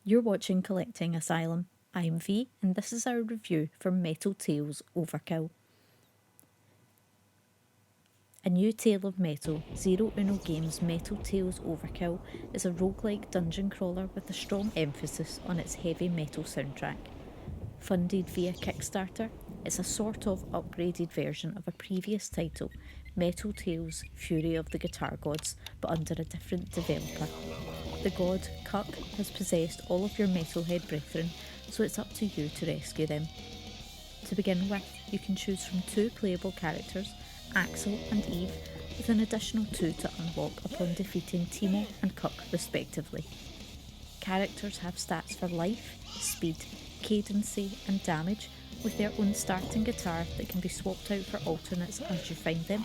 You're watching Collecting Asylum. I'm V, and this is our review for Metal Tales Overkill. A new tale of metal, Zerouno Games Metal Tales Overkill is a roguelike dungeon crawler with a strong emphasis on its heavy metal soundtrack. Funded via Kickstarter, it's a sort of upgraded version of a previous title, Metal Tales Fury of the Guitar Gods, but under a different developer. The god, Cuck, has possessed all of your metalhead brethren, so it's up to you to rescue them. To begin with, you can choose from 2 playable characters, Axel and Eve, with an additional 2 to unlock upon defeating Timo and Cuck respectively. Characters have stats for life, speed, cadency and damage, with their own starting guitar that can be swapped out for alternates as you find them,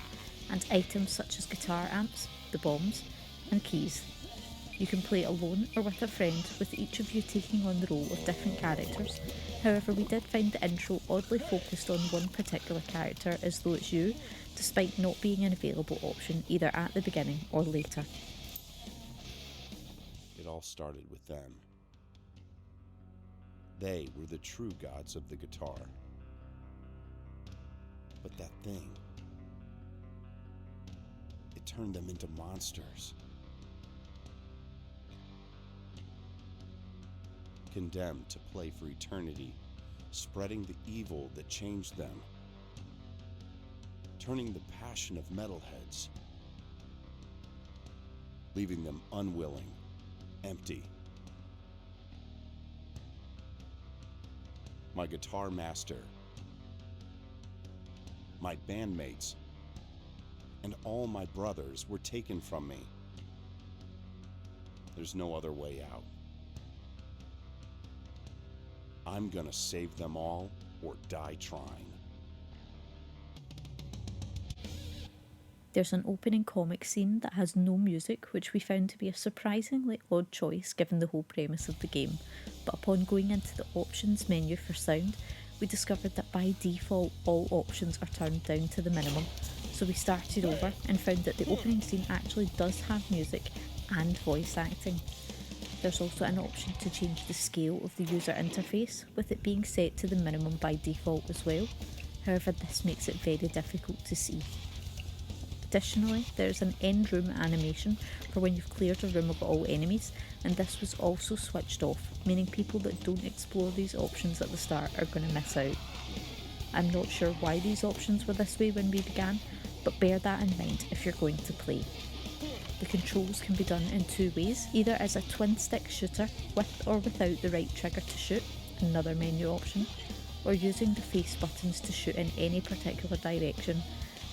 and items such as guitar amps, the bombs, and keys. You can play alone or with a friend, with each of you taking on the role of different characters. However, we did find the intro oddly focused on one particular character as though it's you, despite not being an available option either at the beginning or later. It all started with them. They were the true gods of the guitar. But that thing, it turned them into monsters. Condemned to play for eternity, spreading the evil that changed them, turning the passion of metalheads, leaving them unwilling, empty. My guitar master, my bandmates, and all my brothers were taken from me. There's no other way out. I'm gonna save them all or die trying. There's an opening comic scene that has no music, which we found to be a surprisingly odd choice given the whole premise of the game, but upon going into the options menu for sound, we discovered that by default all options are turned down to the minimum, so we started over and found that the opening scene actually does have music and voice acting. There's also an option to change the scale of the user interface, with it being set to the minimum by default as well. However, this makes it very difficult to see. Additionally, there is an end room animation for when you've cleared a room of all enemies, and this was also switched off, meaning people that don't explore these options at the start are going to miss out. I'm not sure why these options were this way when we began, but bear that in mind if you're going to play. The controls can be done in 2 ways, either as a twin stick shooter with or without the right trigger to shoot, another menu option, or using the face buttons to shoot in any particular direction,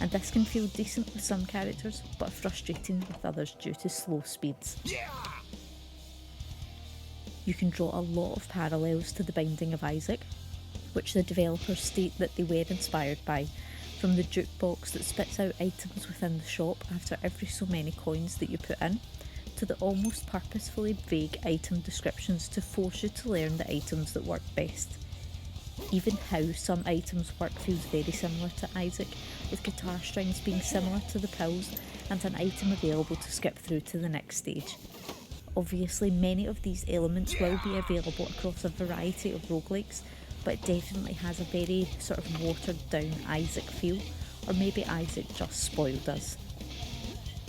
and this can feel decent with some characters but frustrating with others due to slow speeds. You can draw a lot of parallels to The Binding of Isaac, which the developers state that they were inspired by, from the jukebox that spits out items within the shop after every so many coins that you put in, to the almost purposefully vague item descriptions to force you to learn the items that work best. Even how some items work feels very similar to Isaac, with guitar strings being similar to the pills and an item available to skip through to the next stage. Obviously, many of these elements will be available across a variety of roguelikes, but it definitely has a very sort of watered down Isaac feel, or maybe Isaac just spoiled us.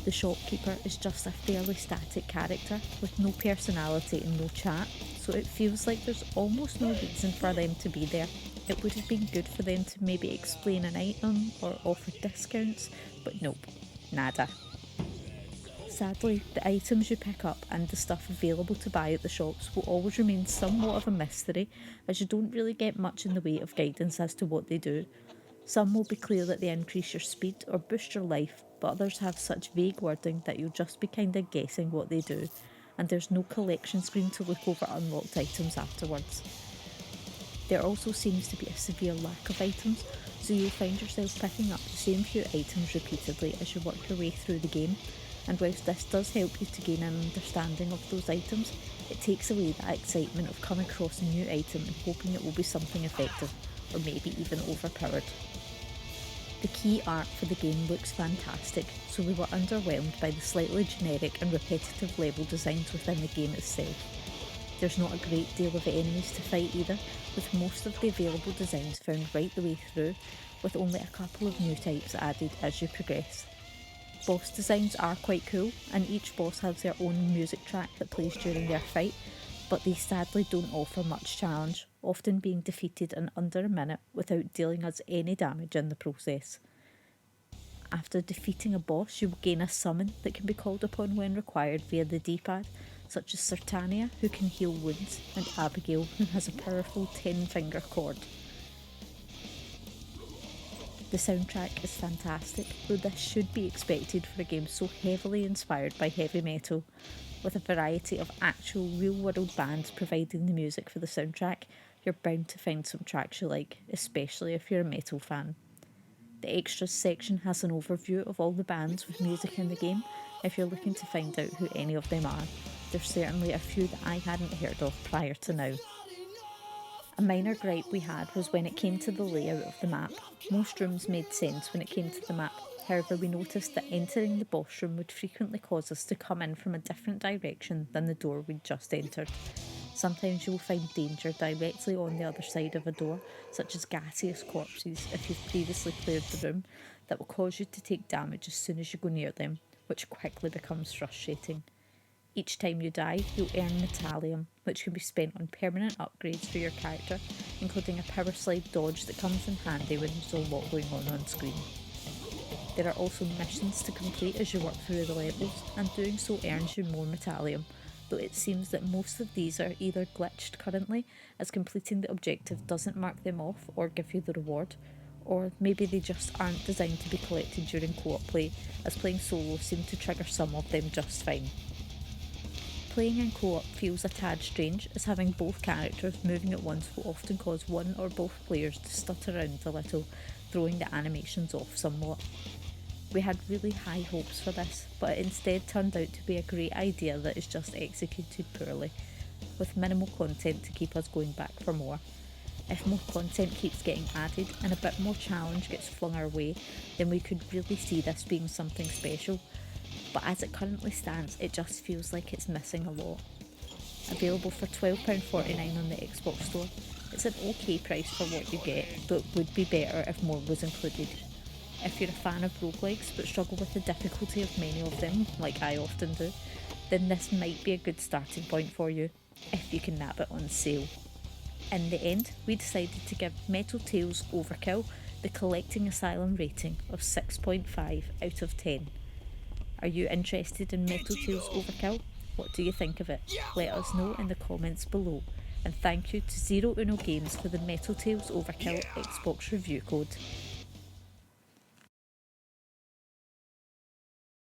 The shopkeeper is just a fairly static character with no personality and no chat, so it feels like there's almost no reason for them to be there. It would have been good for them to maybe explain an item or offer discounts, but nope, nada. Sadly, the items you pick up and the stuff available to buy at the shops will always remain somewhat of a mystery, as you don't really get much in the way of guidance as to what they do. Some will be clear that they increase your speed or boost your life, but others have such vague wording that you'll just be kinda guessing what they do, and there's no collection screen to look over unlocked items afterwards. There also seems to be a severe lack of items, so you'll find yourself picking up the same few items repeatedly as you work your way through the game, and whilst this does help you to gain an understanding of those items, it takes away that excitement of coming across a new item and hoping it will be something effective, or maybe even overpowered. The key art for the game looks fantastic, so we were underwhelmed by the slightly generic and repetitive level designs within the game itself. There's not a great deal of enemies to fight either, with most of the available designs found right the way through, with only a couple of new types added as you progress. Boss designs are quite cool, and each boss has their own music track that plays during their fight, but they sadly don't offer much challenge, often being defeated in under a minute without dealing us any damage in the process. After defeating a boss, you will gain a summon that can be called upon when required via the D-pad, such as Sertania, who can heal wounds, and Abigail, who has a powerful 10-finger chord. The soundtrack is fantastic, though this should be expected for a game so heavily inspired by heavy metal. With a variety of actual real-world bands providing the music for the soundtrack, you're bound to find some tracks you like, especially if you're a metal fan. The extras section has an overview of all the bands with music in the game, if you're looking to find out who any of them are. There's certainly a few that I hadn't heard of prior to now. A minor gripe we had was when it came to the layout of the map. Most rooms made sense when it came to the map, however we noticed that entering the boss room would frequently cause us to come in from a different direction than the door we'd just entered. Sometimes you will find danger directly on the other side of a door, such as gaseous corpses if you've previously cleared the room, that will cause you to take damage as soon as you go near them, which quickly becomes frustrating. Each time you die, you'll earn Metallium, which can be spent on permanent upgrades for your character, including a power slide dodge that comes in handy when there's a lot going on screen. There are also missions to complete as you work through the levels, and doing so earns you more Metallium, though it seems that most of these are either glitched currently, as completing the objective doesn't mark them off or give you the reward, or maybe they just aren't designed to be collected during co-op play, as playing solo seemed to trigger some of them just fine. Playing in co-op feels a tad strange, as having both characters moving at once will often cause one or both players to stutter around a little, throwing the animations off somewhat. We had really high hopes for this, but it instead turned out to be a great idea that is just executed poorly, with minimal content to keep us going back for more. If more content keeps getting added and a bit more challenge gets flung our way, then we could really see this being something special. But as it currently stands, it just feels like it's missing a lot. Available for £12.49 on the Xbox Store, it's an okay price for what you get, but would be better if more was included. If you're a fan of roguelikes but struggle with the difficulty of many of them, like I often do, then this might be a good starting point for you, if you can nab it on sale. In the end, we decided to give Metal Tales Overkill the CollectingAsylum rating of 6.5 out of 10. Are you interested in Metal Tales Overkill? What do you think of it? Let us know in the comments below. And thank you to Zerouno Games for the Metal Tales Overkill Xbox review code.